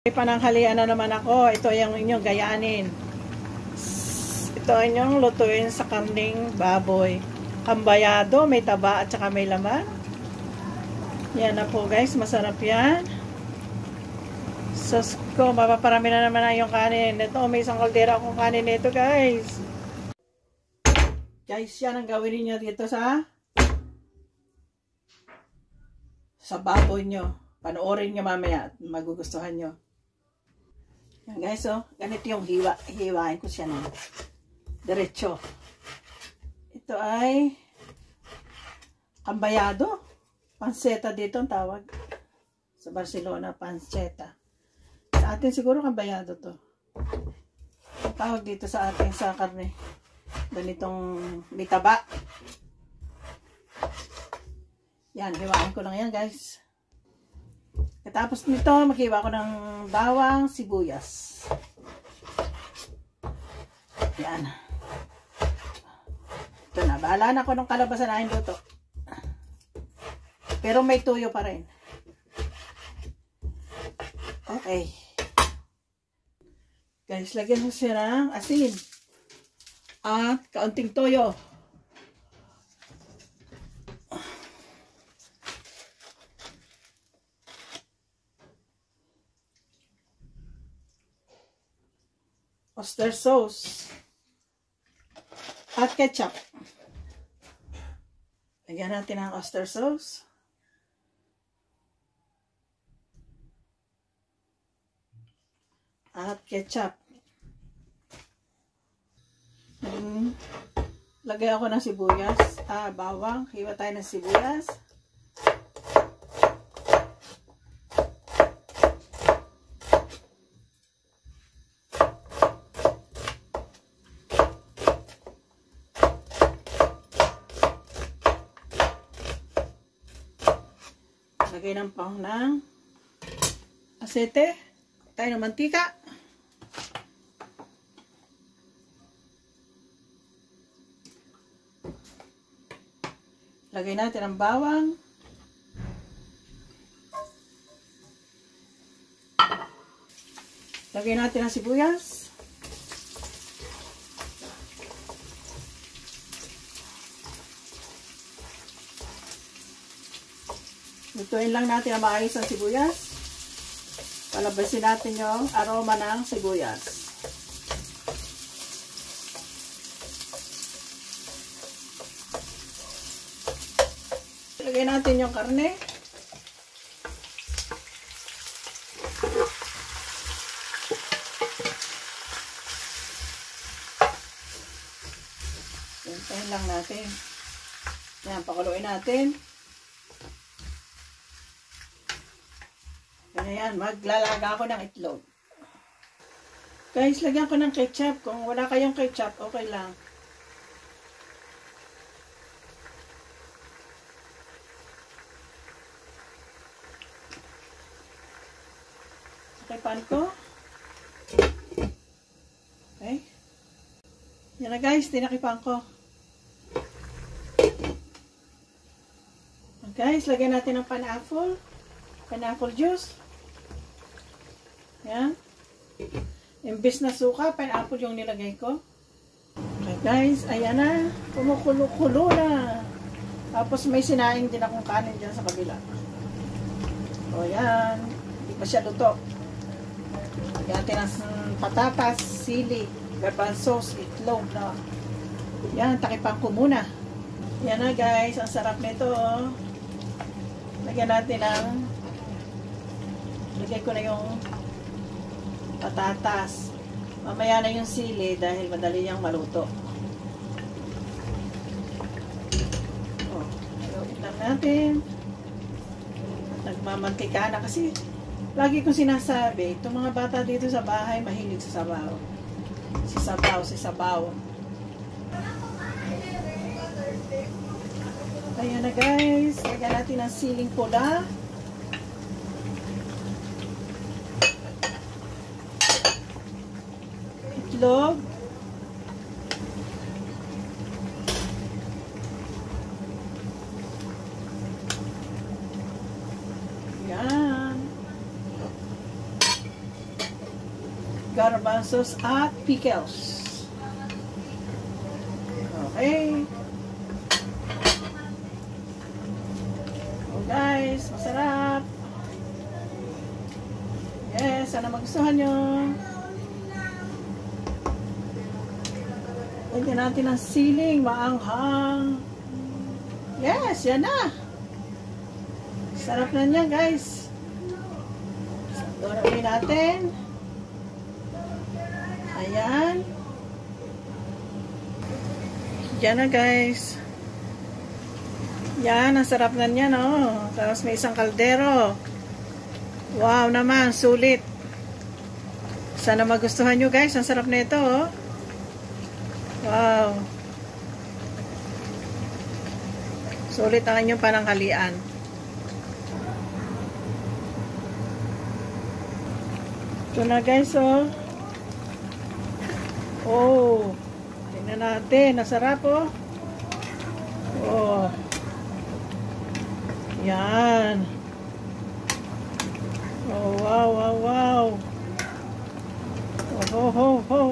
May pananghalian na naman ako. Ito yung inyong gayanin. Ito ang inyong lutuin sa karning baboy. Kambayado, may taba at saka may laman. Yan na po guys, masarap yan. Sus ko, mapaparami na naman na yung kanin. Ito, may isang kaldera akong kanin nito guys. Guys, yan ang gawin niyo dito sa baboy nyo. Panoorin nyo mamaya at magugustuhan nyo. Yan guys, oh, ganito yung hiwain ko siya na diretso. Ito ay kambayado. Panceta dito ang tawag. Sa Barcelona, panceta. Sa atin siguro kambayado to. Ang tawag dito sa atin sa karne. Ganitong mitaba. Yan, hiwain ko lang yan guys. Katapos nito, maghiwa ko ng bawang, sibuyas. Yan. Ito na, bahala na ko ng kalabasan na luto. Pero may tuyo pa rin. Okay. Guys, lagyan mo siya ng asin. At kaunting toyo. Oyster sauce at ketchup. Lagyan natin ang oyster sauce. At ketchup. Lagay ako ng sibuyas. Bawang. Hiwa tayo ng sibuyas. Lagay ng pang ng asete. Tayo ng mantika. Lagay natin ang bawang. Lagay natin ang sibuyas. Lutuin lang natin ang maayos ang sibuyas. Palabasin natin yung aroma ng sibuyas. Ilagay natin yung karne. Hintayin lang natin. Yan, pakuluin natin. Ayan, maglalaga ako ng itlog. Guys, lagyan ko ng ketchup. Kung wala kayong ketchup, okay lang. Pan ko. Okay. Yan na guys, tinakipan ko. Guys, lagyan natin ng pineapple. Pineapple juice. Yan. Imbis na suka, pineapple yung nilagay ko. Okay guys, ayan na. Kumukulo-kulo na. Tapos may sinaing din akong kanin dyan sa kabila. O yan. Hindi pa siya luto. Lagyan natin ang patatas, sili, garbanzos, itlog na. Yan, takipan ko muna. Yan na guys, ang sarap nito. Lagyan natin ang lagay ko na yung patatas. Mamaya na yung sili dahil madali niyang maluto. Oh, haluin lang natin. Nagmamantika na kasi lagi kong sinasabi, itong mga bata dito sa bahay mahilig sa sabaw. Si sabaw. Ayan na guys, lagyan natin ang siling pula. Itlog. Yan. garbanzos at pickles. Okay. Oh guys, masarap. Yes, sana magustuhan nyo. Lagyan natin ng siling, maanghang. Yes, yan na. Sarap na niya guys. Doramin natin. Ayan. Yan na guys. Yan, ang sarap na niya, no? Tapos may isang kaldero. Wow naman, sulit. Sana magustuhan nyo guys. Ang sarap na ito, oh. Wow. Sulit ang inyong pananghalian. Ito na guys, oh. Oh. Tingnan natin. Nasarap, oh. Oh. Yan. Oh, wow, wow, wow. Oh, ho, ho, ho.